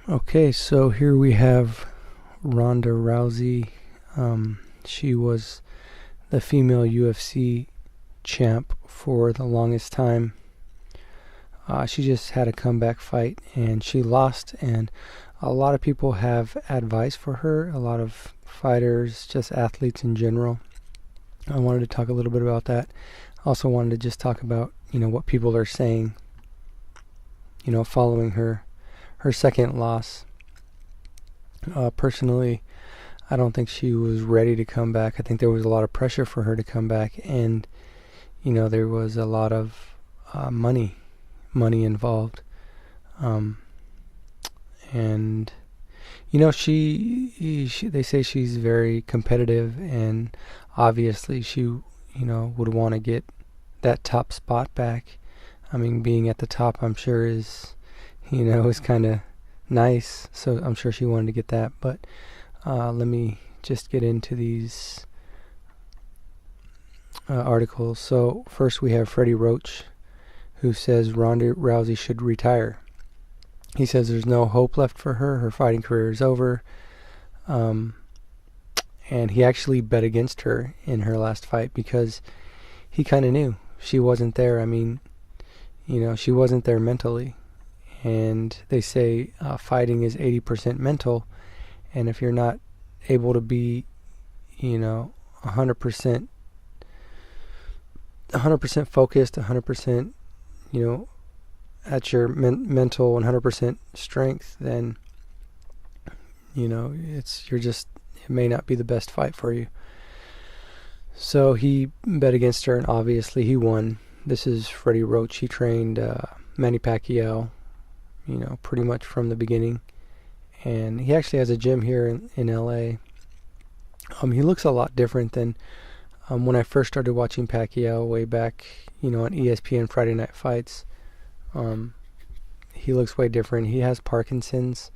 Okay, so here we have Ronda Rousey. She was the female UFC champ for the longest time. She just had a comeback fight and she lost, and a lot of people have advice for her, a lot of fighters, just athletes in general. I wanted to talk a little bit about that. Also wanted to just talk about, what people are saying, following her second loss. Personally, I don't think she was ready to come back. I think there was a lot of pressure for her to come back, and there was a lot of money involved, um, and she they say she's very competitive, and obviously she would want to get that top spot back. I mean, being at the top, I'm sure is kind of nice. So I'm sure she wanted to get that. But let me just get into these articles. So first we have Freddie Roach, who says Ronda Rousey should retire. He says there's no hope left for her. Her fighting career is over. And he actually bet against her in her last fight because he kind of knew she wasn't there. I mean, she wasn't there mentally. And they say fighting is 80% mental. And if you're not able to be, 100%, 100% focused, 100%, at your mental 100% strength, then, it may not be the best fight for you. So he bet against her, and obviously he won. This is Freddie Roach. He trained Manny Pacquiao, pretty much from the beginning. And he actually has a gym here in LA. He looks a lot different than when I first started watching Pacquiao way back, on ESPN Friday Night Fights. He looks way different. He has Parkinson's.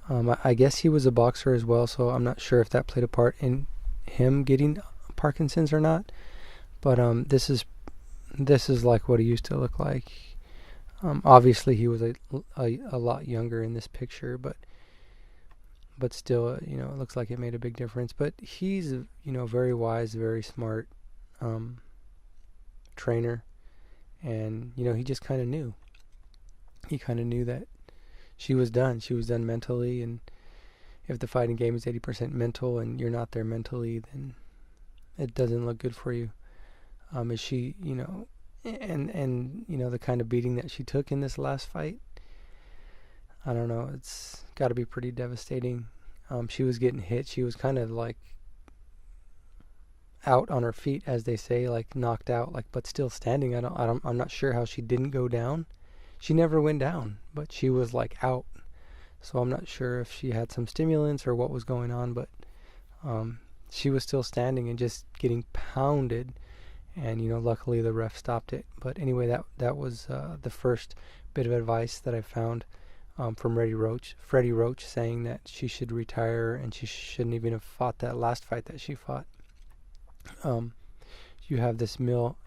I guess he was a boxer as well, so I'm not sure if that played a part in him getting Parkinson's or not. But this is like what he used to look like. Obviously, he was a lot younger in this picture, but still, it looks like it made a big difference. But he's, very wise, very smart trainer, and he just kind of knew. He kind of knew that she was done. She was done mentally, and if the fighting game is 80% mental and you're not there mentally, then it doesn't look good for you. Is she, and the kind of beating that she took in this last fight, I don't know, it's got to be pretty devastating. She was getting hit. She was kind of like out on her feet, as they say, like knocked out, like, but still standing. I'm not sure how she didn't go down. She never went down, but she was like out. So I'm not sure if she had some stimulants or what was going on, but she was still standing and just getting pounded. And luckily the ref stopped it. But anyway, that was the first bit of advice that I found from Freddie Roach, saying that she should retire and she shouldn't even have fought that last fight that she fought. You have this Neil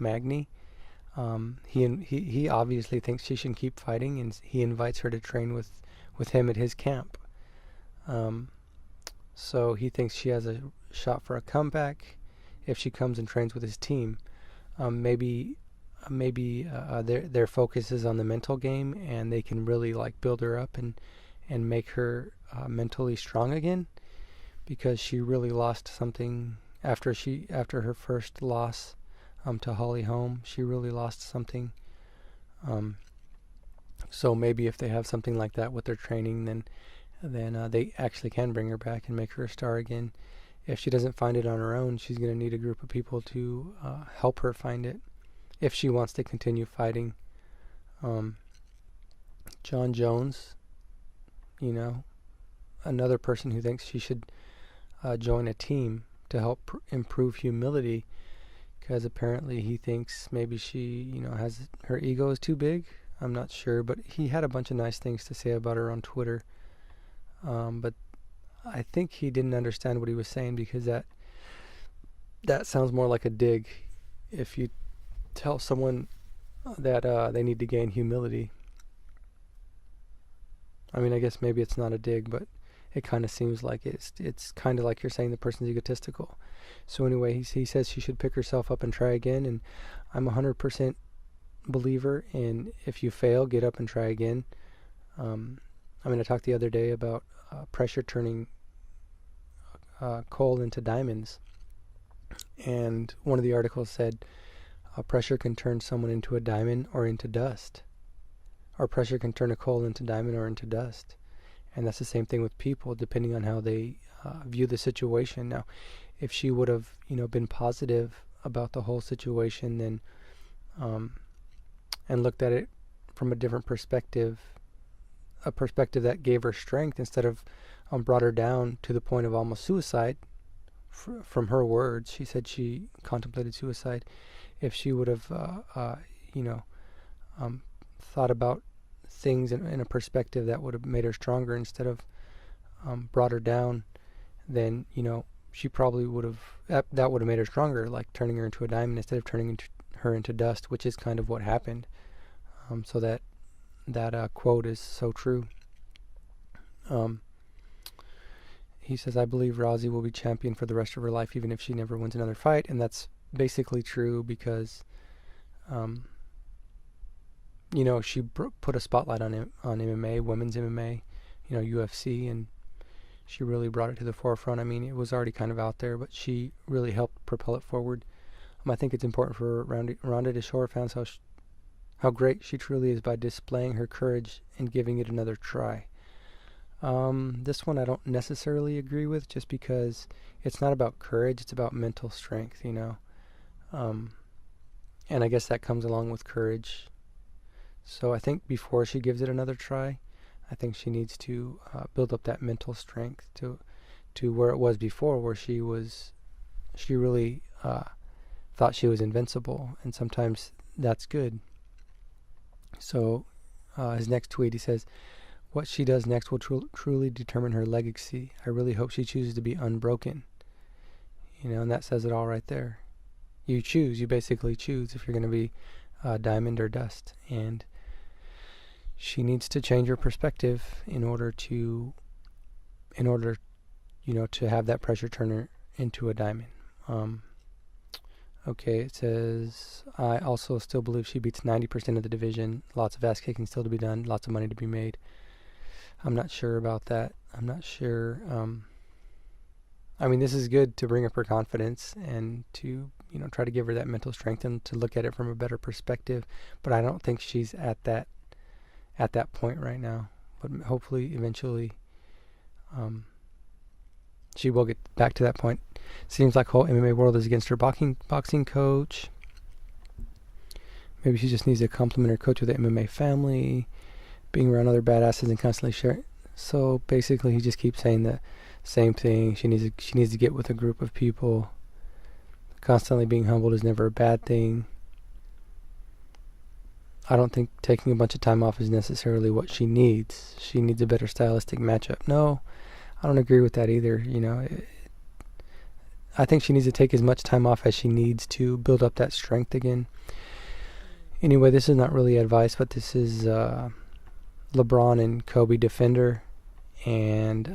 Magny. He obviously thinks she should keep fighting, and he invites her to train with him at his camp. So he thinks she has a shot for a comeback if she comes and trains with his team. Maybe their focus is on the mental game, and they can really like build her up and make her mentally strong again, because she really lost something after her first loss to Holly Holm. She really lost something. So maybe if they have something like that with their training, then they actually can bring her back and make her a star again. If she doesn't find it on her own, she's going to need a group of people to help her find it if she wants to continue fighting. John Jones, another person who thinks she should join a team to help improve humility, because apparently he thinks maybe she, has her ego is too big. I'm not sure, but he had a bunch of nice things to say about her on Twitter. But I think he didn't understand what he was saying, because that sounds more like a dig. If you tell someone that they need to gain humility, I mean, I guess maybe it's not a dig, but it kind of seems like it's kind of like you're saying the person's egotistical. So anyway, he says she should pick herself up and try again, and I'm 100% believer in if you fail, get up and try again. I mean, I talked the other day about pressure turning coal into diamonds, and one of the articles said pressure can turn someone into a diamond or into dust, or pressure can turn a coal into diamond or into dust. And that's the same thing with people, depending on how they view the situation. Now, if she would have, been positive about the whole situation, then and looked at it from a different perspective, a perspective that gave her strength instead of brought her down to the point of almost suicide. From her words, she said she contemplated suicide. If she would have, thought about things in a perspective that would have made her stronger instead of brought her down, then she probably would have that would have made her stronger, like turning her into a diamond instead of turning her into dust, which is kind of what happened. So that quote is so true. He says, I believe Rousey will be champion for the rest of her life, even if she never wins another fight. And that's basically true because, she put a spotlight on MMA, women's MMA, UFC, and she really brought it to the forefront. I mean, it was already kind of out there, but she really helped propel it forward. I think it's important for Ronda to show her fans how great she truly is by displaying her courage and giving it another try. This one I don't necessarily agree with, just because it's not about courage, it's about mental strength, and I guess that comes along with courage. So I think before she gives it another try, I think she needs to build up that mental strength to where it was before, where she really thought she was invincible, and sometimes that's good. So his next tweet, he says, what she does next will truly determine her legacy. I really hope she chooses to be unbroken. And that says it all right there. You basically choose if you're going to be diamond or dust. And she needs to change her perspective in order to have that pressure turner into a diamond. Okay, it says, I also still believe she beats 90% of the division. Lots of ass kicking still to be done. Lots of money to be made. I'm not sure about that. I'm not sure. I mean, this is good to bring up her confidence and to, try to give her that mental strength and to look at it from a better perspective. But I don't think she's at that point right now. But hopefully, eventually, she will get back to that point. Seems like the whole MMA world is against her boxing coach. Maybe she just needs to compliment her coach with the MMA family, being around other badasses and constantly sharing. So basically, he just keeps saying the same thing. She needs to get with a group of people. Constantly being humbled is never a bad thing. I don't think taking a bunch of time off is necessarily what she needs. She needs a better stylistic matchup. No, I don't agree with that either. I think she needs to take as much time off as she needs to build up that strength again. Anyway, this is not really advice, but this is LeBron and Kobe defender. And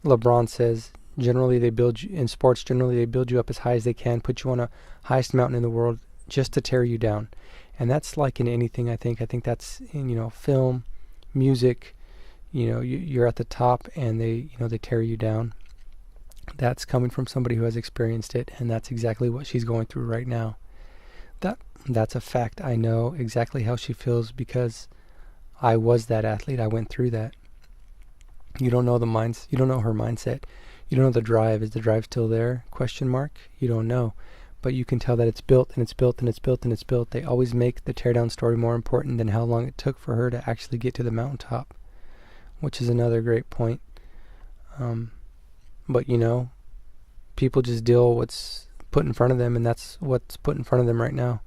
LeBron says, generally they build you up as high as they can, put you on a highest mountain in the world just to tear you down. And that's like in anything, I think. I think that's in, film, music, you're at the top and they tear you down. That's coming from somebody who has experienced it, and that's exactly what she's going through right now. That's a fact. I know exactly how she feels because I was that athlete. I went through that. You don't know you don't know her mindset. You don't know the drive. Is the drive still there? ? You don't know. But you can tell that it's built and it's built and it's built and it's built. They always make the teardown story more important than how long it took for her to actually get to the mountaintop, which is another great point. But people just deal what's put in front of them, and that's what's put in front of them right now.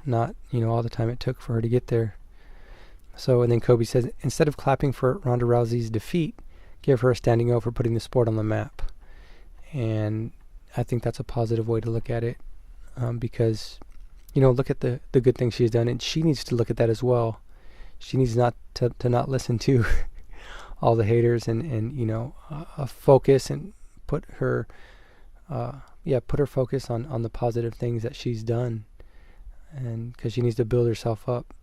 Not, all the time it took for her to get there. So, and then Kobe says, instead of clapping for Ronda Rousey's defeat, give her a standing O for putting the sport on the map. And I think that's a positive way to look at it, because, look at the good things she's done, and she needs to look at that as well. she needs not to not listen to all the haters and focus and put her focus on the positive things that she's done, and because she needs to build herself up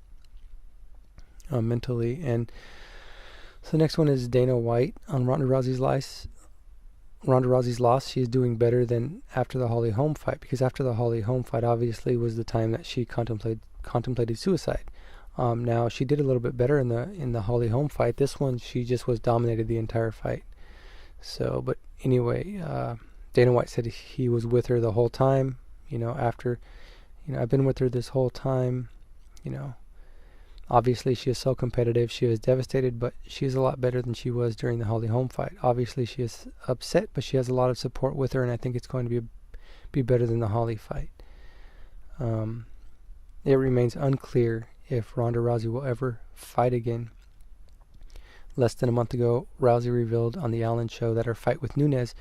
mentally. And so the next one is Dana White on Ronda Rousey's loss. She is doing better than after the Holly Holm fight, because after the Holly Holm fight obviously was the time that she contemplated suicide. Now she did a little bit better in the Holly Holm fight. This one she just was dominated the entire fight. So, but anyway, Dana White said he was with her the whole time. After, I've been with her this whole time. Obviously she is so competitive. She was devastated, but she is a lot better than she was during the Holly Holm fight. Obviously she is upset, but she has a lot of support with her, and I think it's going to be better than the Holly fight. It remains unclear if Ronda Rousey will ever fight again. Less than a month ago, Rousey revealed on the Ellen Show that her fight with Nunes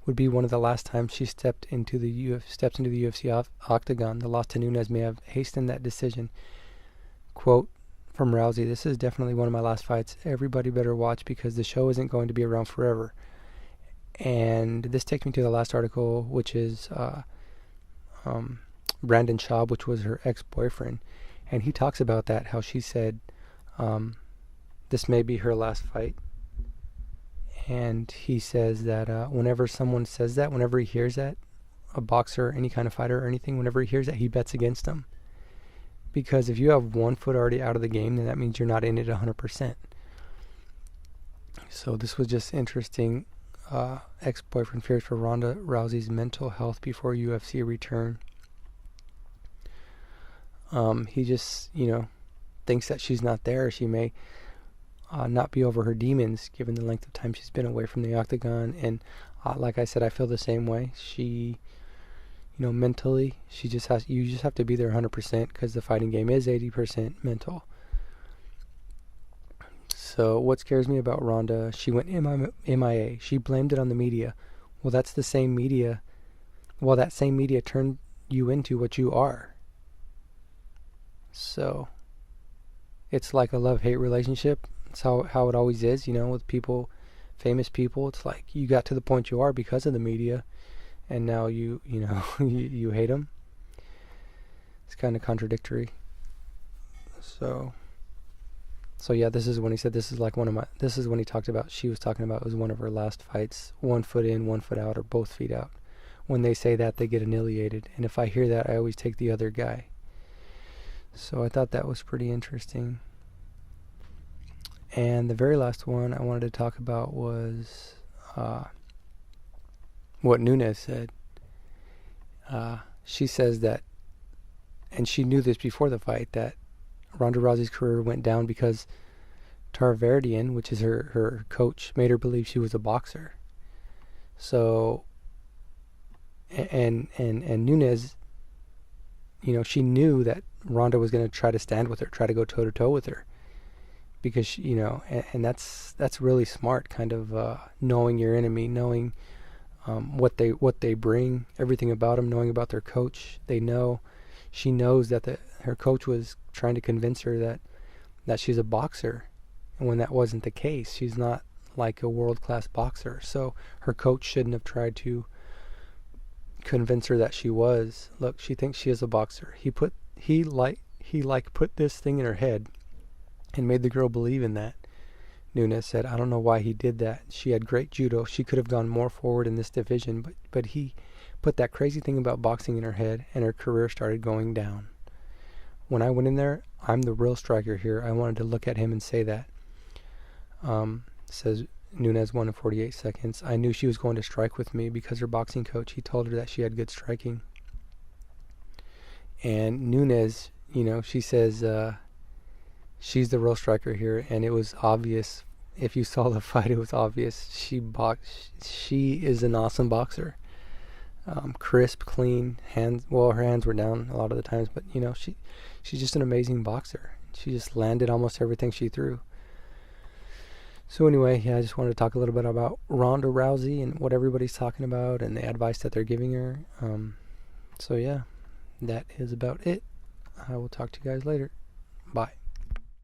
would be one of the last times she steps into the UFC octagon. The loss to Nunes may have hastened that decision. Quote from Rousey, "This is definitely one of my last fights. Everybody better watch because the show isn't going to be around forever." And this takes me to the last article, which is Brandon Schaub, which was her ex-boyfriend. And he talks about that, how she said this may be her last fight. And he says that whenever someone says that, whenever he hears that, a boxer, any kind of fighter or anything, whenever he hears that, he bets against them. Because if you have one foot already out of the game, then that means you're not in it 100%. So this was just interesting. Ex-boyfriend fears for Ronda Rousey's mental health before UFC return. He just, thinks that she's not there. She may not be over her demons, given the length of time she's been away from the octagon. And like I said, I feel the same way. She, mentally, you just have to be there 100%, because the fighting game is 80% mental. So what scares me about Ronda, she went MIA. She blamed it on the media. Well, that's the same media. Well, that same media turned you into what you are. So it's like a love-hate relationship. It's how it always is, with people, famous people. It's like you got to the point you are because of the media, and now you hate them. It's kind of contradictory. So yeah, this is when he said this is when he talked about, she was talking about it was one of her last fights, 1 foot in, 1 foot out, or both feet out. When they say that, they get annihilated. And if I hear that, I always take the other guy. So I thought that was pretty interesting. And the very last one I wanted to talk about was what Nunes said. She says that, and she knew this before the fight, that Ronda Rousey's career went down because Tarverdian, which is her coach, made her believe she was a boxer. So, and Nunes, she knew that Ronda was going to try to stand with her, try to go toe to toe with her, because she, and that's really smart, kind of knowing your enemy, knowing what they bring, everything about them, knowing about their coach. She knows that her coach was trying to convince her that she's a boxer, and when that wasn't the case, she's not like a world-class boxer. So her coach shouldn't have tried to convince her that she was. Look, she thinks she is a boxer. He put this thing in her head and made the girl believe in that. Nunes said, "I don't know why he did that. She had great judo. She could have gone more forward in this division, but he put that crazy thing about boxing in her head, and her career started going down. When I went in there, I'm the real striker here. I wanted to look at him and say that." Says Nunes, 1 in 48 seconds. "I knew she was going to strike with me because her boxing coach, he told her that she had good striking." And Nunes, she says she's the real striker here, and it was obvious. If you saw the fight, it was obvious. She is an awesome boxer. Crisp, clean, hands. Well, her hands were down a lot of the times, but she's just an amazing boxer. She just landed almost everything she threw. So anyway, I just wanted to talk a little bit about Ronda Rousey and what everybody's talking about and the advice that they're giving her. So yeah, that is about it. I will talk to you guys later. Bye.